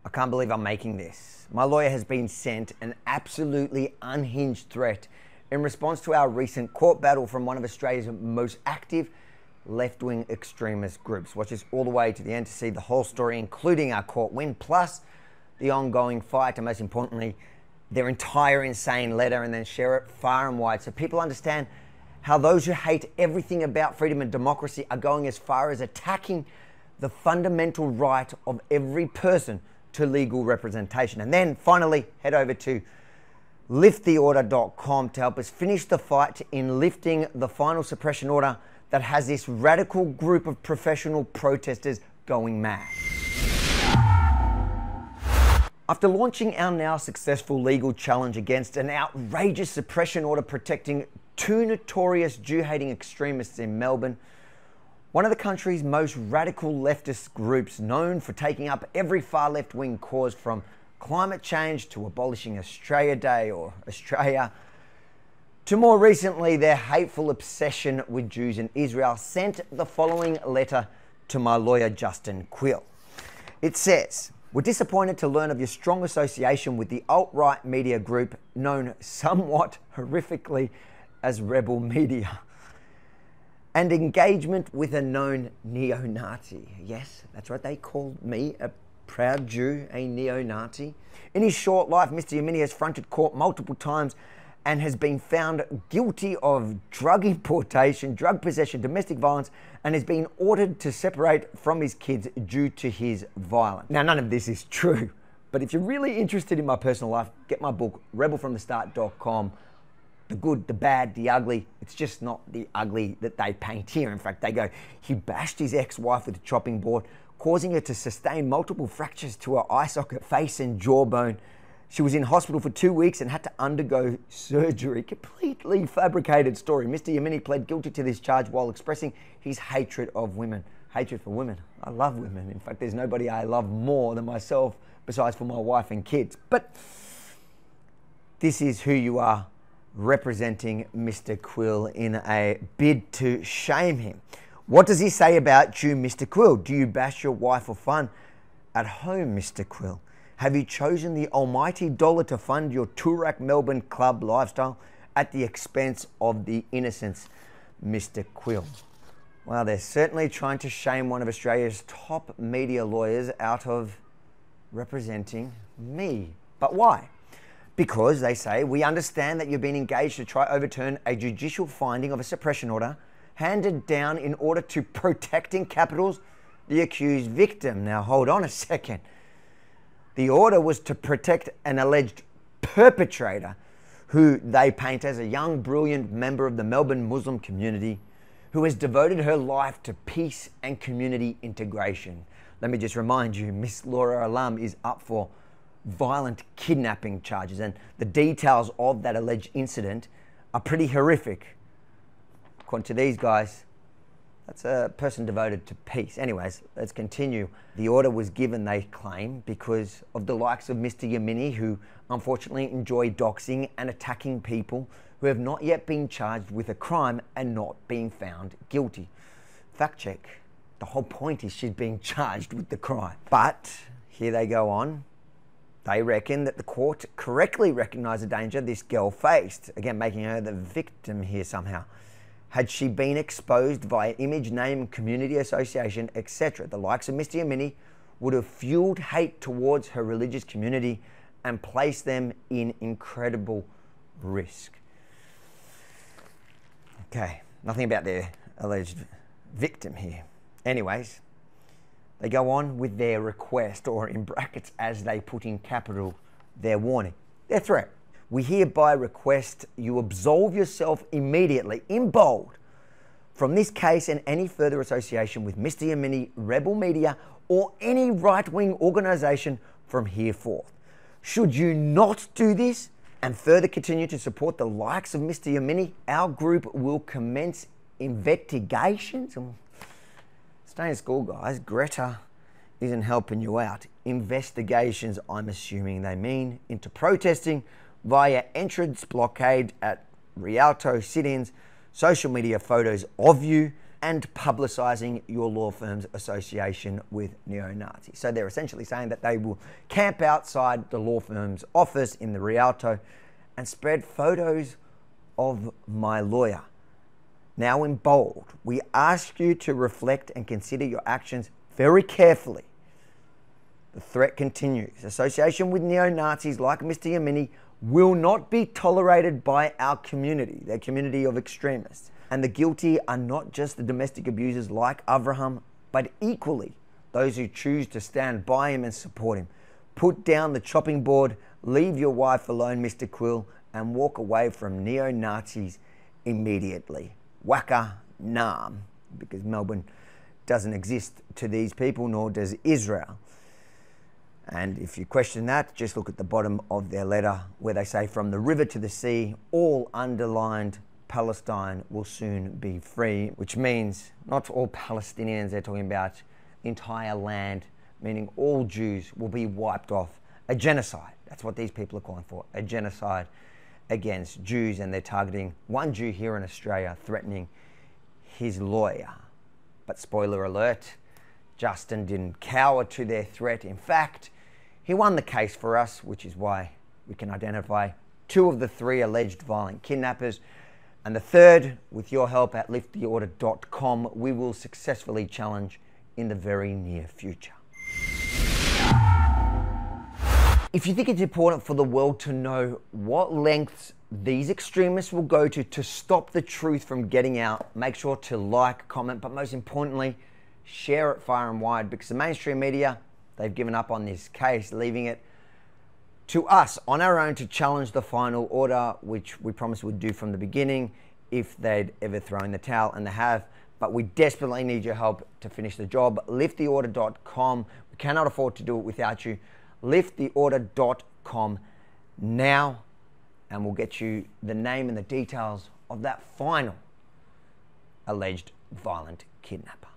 I can't believe I'm making this. My lawyer has been sent an absolutely unhinged threat in response to our recent court battle from one of Australia's most active left-wing extremist groups. Watch this all the way to the end to see the whole story, including our court win, plus the ongoing fight, and most importantly, their entire insane letter, and then share it far and wide so people understand how those who hate everything about freedom and democracy are going as far as attacking the fundamental right of every person to legal representation. And then finally, head over to lifttheorder.com to help us finish the fight in lifting the final suppression order that has this radical group of professional protesters going mad. After launching our now successful legal challenge against an outrageous suppression order protecting two notorious Jew-hating extremists in Melbourne, one of the country's most radical leftist groups, known for taking up every far left-wing cause from climate change to abolishing Australia Day or Australia, to more recently their hateful obsession with Jews in Israel, sent the following letter to my lawyer Justin Quill. It says, "We're disappointed to learn of your strong association with the alt-right media group known somewhat horrifically as Rebel Media, and engagement with a known neo-Nazi." Yes, that's right, they called me, a proud Jew, a neo-Nazi. In his short life, Mr. Yemeni has fronted court multiple times and has been found guilty of drug importation, drug possession, domestic violence, and has been ordered to separate from his kids due to his violence. Now, none of this is true, but if you're really interested in my personal life, get my book, rebelfromthestart.com. The good, the bad, the ugly. It's just not the ugly that they paint here. In fact, they go, he bashed his ex-wife with a chopping board, causing her to sustain multiple fractures to her eye socket, face and jawbone. She was in hospital for 2 weeks and had to undergo surgery. Completely fabricated story. Mr. Yemeni pled guilty to this charge while expressing his hatred of women. Hatred for women. I love women. In fact, there's nobody I love more than myself besides for my wife and kids. But this is who you are, representing Mr. Quill in a bid to shame him. What does he say about you, Mr. Quill? Do you bash your wife for fun at home, Mr. Quill? Have you chosen the almighty dollar to fund your Toorak Melbourne club lifestyle at the expense of the innocents, Mr. Quill? Well, they're certainly trying to shame one of Australia's top media lawyers out of representing me. But why? Because they say, we understand that you've been engaged to try overturn a judicial finding of a suppression order handed down in order to protect in capitals the accused victim. Now, hold on a second. The order was to protect an alleged perpetrator who they paint as a young, brilliant member of the Melbourne Muslim community who has devoted her life to peace and community integration. Let me just remind you, Miss Laura Alam is up for violent kidnapping charges, and the details of that alleged incident are pretty horrific. According to these guys, that's a person devoted to peace. Anyways, let's continue. The order was given, they claim, because of the likes of Mr. Yemeni, who unfortunately enjoy doxing and attacking people who have not yet been charged with a crime and not being found guilty. Fact check. The whole point is she's being charged with the crime. But here they go on. They reckon that the court correctly recognised the danger this girl faced, again making her the victim here somehow. Had she been exposed via image, name, community association, etc., the likes of Mr. Yemeni would have fueled hate towards her religious community and placed them in incredible risk. Okay, nothing about their alleged victim here. Anyways, they go on with their request, or in brackets as they put in capital, their warning, their threat. We hereby request you absolve yourself immediately, in bold, from this case and any further association with Mr. Yemeni, Rebel Media, or any right-wing organisation from here forth. Should you not do this and further continue to support the likes of Mr. Yemeni, our group will commence investigations. Stay in school, guys. Greta isn't helping you out. Investigations, I'm assuming they mean, into protesting via entrance blockade at Rialto sit-ins, social media photos of you and publicising your law firm's association with neo-Nazis. So they're essentially saying that they will camp outside the law firm's office in the Rialto and spread photos of my lawyer. Now in bold, we ask you to reflect and consider your actions very carefully. The threat continues. Association with neo-Nazis like Mr. Yamini will not be tolerated by our community, the community of extremists. And the guilty are not just the domestic abusers like Avraham, but equally those who choose to stand by him and support him. Put down the chopping board, leave your wife alone, Mr. Quill, and walk away from neo-Nazis immediately. Waka Nam, because Melbourne doesn't exist to these people, nor does Israel. And if you question that, just look at the bottom of their letter where they say, from the river to the sea, all underlined, Palestine will soon be free, which means not all Palestinians, they're talking about the entire land, meaning all Jews will be wiped off. A genocide, that's what these people are calling for, a genocide against Jews, and they're targeting one Jew here in Australia, threatening his lawyer. But spoiler alert, Justin didn't cower to their threat. In fact, he won the case for us, which is why we can identify 2 of the 3 alleged violent kidnappers. And the third, with your help at lifttheorder.com, we will successfully challenge in the very near future. If you think it's important for the world to know what lengths these extremists will go to stop the truth from getting out, make sure to like, comment, but most importantly, share it far and wide, because the mainstream media, they've given up on this case, leaving it to us on our own to challenge the final order, which we promised we'd do from the beginning if they'd ever throw in the towel, and they have. But we desperately need your help to finish the job. Lifttheorder.com. We cannot afford to do it without you. Lifttheorder.com now, and we'll get you the name and the details of that final alleged violent kidnapper.